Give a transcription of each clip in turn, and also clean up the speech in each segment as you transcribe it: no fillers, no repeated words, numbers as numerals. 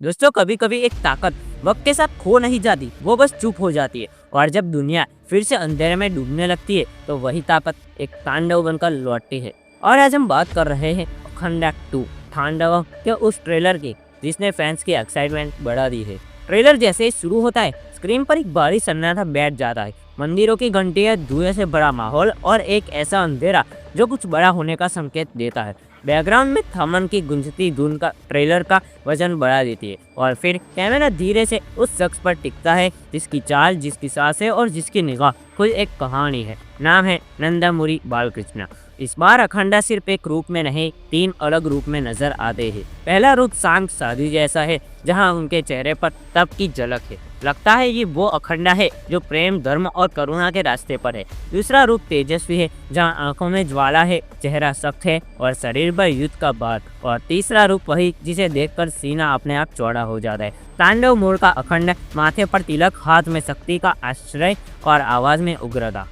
दोस्तों कभी कभी एक ताकत वक्त के साथ खो नहीं जाती, वो बस चुप हो जाती है। और जब दुनिया फिर से अंधेरे में डूबने लगती है तो वही ताकत एक तांडव बनकर लौटती है। और आज हम बात कर रहे हैं अखंड 2 तांडव के उस ट्रेलर की जिसने फैंस की एक्साइटमेंट बढ़ा दी है। ट्रेलर जैसे ही शुरू होता है स्क्रीन पर एक भारी सन्नाटा बैठ जाता है। मंदिरों की घंटियां, धुएं से भरा माहौल और एक ऐसा अंधेरा जो कुछ बड़ा होने का संकेत देता है। बैकग्राउंड में थमन की गुंजती धुन का ट्रेलर का वजन बढ़ा देती है और फिर कैमरा धीरे से उस शख्स पर टिकता है जिसकी चाल, जिसकी सांसें और जिसकी निगाह खुद एक कहानी है। नाम है नंदामुरी बालकृष्ण। इस बार अखंडा सिर्फ एक रूप में नहीं, 3 अलग रूप में नजर आते हैं। पहला रूप शांत साधी जैसा है जहां उनके चेहरे पर तप की झलक है। लगता है ये वो अखंडा है जो प्रेम, धर्म और करुणा के रास्ते पर है। दूसरा रूप तेजस्वी है जहां आंखों में ज्वाला है, चेहरा सख्त है और शरीर पर युद्ध का भार। और तीसरा रूप वही जिसे देखकर सीना अपने आप चौड़ा हो जाता है। तांडव मोड़ का अखंड, माथे पर तिलक, हाथ में शक्ति का आश्रय और आवाज में उग्रता।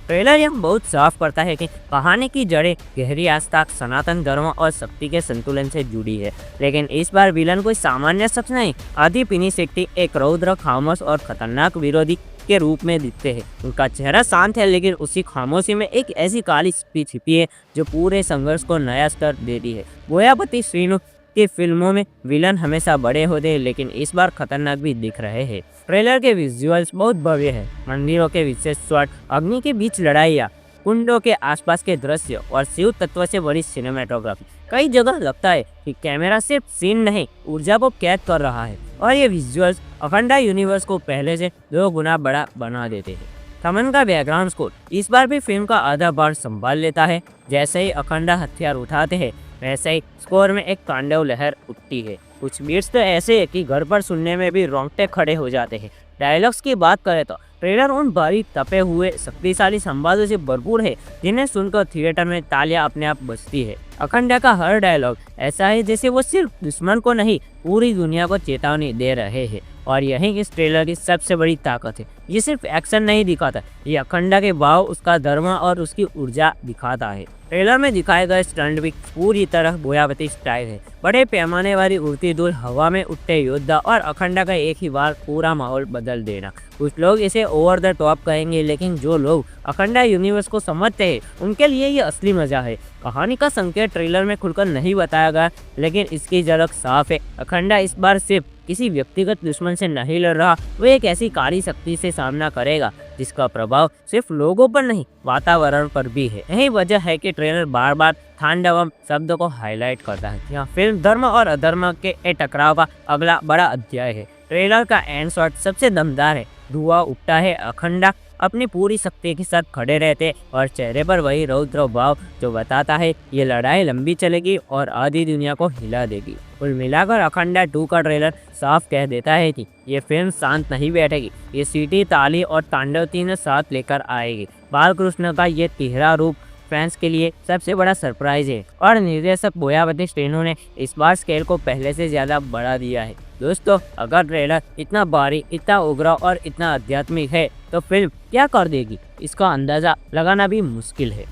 ट्रेलर यह बहुत साफ करता है कि कहानी की जड़ें गहरी आस्था, सनातन धर्म और शक्ति के संतुलन से जुड़ी है। लेकिन इस बार विलन कोई सामान्य शख्स नहीं, आदि पिनिशेट्टी एक रौद्र, खामोश और खतरनाक विरोधी के रूप में दिखते हैं। उनका चेहरा शांत है लेकिन उसी खामोशी में एक ऐसी काली छिपी है जो पूरे संघर्ष को नया स्तर देती है। बोयापति श्रीनु की फिल्मों में विलन हमेशा बड़े होते हैं लेकिन इस बार खतरनाक भी दिख रहे हैं। ट्रेलर के विजुअल्स बहुत भव्य है। मंदिरों के विशेष शॉट, अग्नि के बीच लड़ाइयाँ, कुंडों के आसपास के दृश्य और शिव तत्व से बड़ी सिनेमेटोग्राफी। कई जगह लगता है कि कैमरा सिर्फ सीन नहीं, ऊर्जा को कैद कर रहा है। और ये विजुअल्स अखंडा यूनिवर्स को पहले से 2 गुना बड़ा बना देते हैं। थमन का बैकग्राउंड स्कोर इस बार भी फिल्म का आधा भार संभाल लेता है। जैसे ही अखंडा हथियार उठाते हैं वैसे ही स्कोर में एक तांडव लहर उठती है। कुछ बीट्स तो ऐसे है कि घर पर सुनने में भी रोंगटे खड़े हो जाते हैं। डायलॉग्स की बात करें तो ट्रेलर उन भारी तपे हुए शक्तिशाली संवादों से भरपूर है जिन्हें सुनकर थिएटर में तालियां अपने आप बजती है। अखंडा का हर डायलॉग ऐसा है जैसे वो सिर्फ दुश्मन को नहीं, पूरी दुनिया को चेतावनी दे रहे हैं। और यही इस ट्रेलर की सबसे बड़ी ताकत है। ये सिर्फ एक्शन नहीं दिखाता, ये अखंडा के भाव, उसका धर्म और उसकी ऊर्जा दिखाता है। ट्रेलर में दिखाए गए स्टंट भी पूरी तरह बोयापति स्टाइल है। बड़े पैमाने वाली उड़ती धूल, हवा में उठते योद्धा और अखंडा का एक ही बार पूरा माहौल बदल देना। कुछ लोग इसे ओवर द टॉप कहेंगे लेकिन जो लोग अखंडा यूनिवर्स को समझते हैं उनके लिए ये असली मजा है। कहानी का संकेत ट्रेलर में खुलकर नहीं बताया गया लेकिन इसकी झलक साफ है। अखंडा इस बार सिर्फ किसी व्यक्तिगत दुश्मन से नहीं लड़ रहा, वो एक ऐसी काली शक्ति से सामना करेगा जिसका प्रभाव सिर्फ लोगों पर नहीं, वातावरण पर भी है। यही वजह है कि ट्रेलर बार बार तांडवम शब्द को हाईलाइट करता है। यहाँ फिल्म धर्म और अधर्म के टकराव का अगला बड़ा अध्याय है। ट्रेलर का एंड शॉट सबसे दमदार है। धुआं उठता है, अखंडा अपनी पूरी शक्ति के साथ खड़े रहते और चेहरे पर वही रौद्र भाव जो बताता है ये लड़ाई लंबी चलेगी और आधी दुनिया को हिला देगी। कुल मिलाकर अखंडा 2 का ट्रेलर साफ कह देता है कि ये फिल्म शांत नहीं बैठेगी। ये सीटी, ताली और तांडव तीनों साथ लेकर आएगी। बालकृष्ण का ये तिहरा रूप फैंस के लिए सबसे बड़ा सरप्राइज है और निर्देशक बोयापति श्रीनु ने इस बार स्केल को पहले से ज़्यादा बढ़ा दिया है। दोस्तों अगर ट्रेलर इतना भारी, इतना उग्र और इतना आध्यात्मिक है तो फिल्म क्या कर देगी, इसका अंदाज़ा लगाना भी मुश्किल है।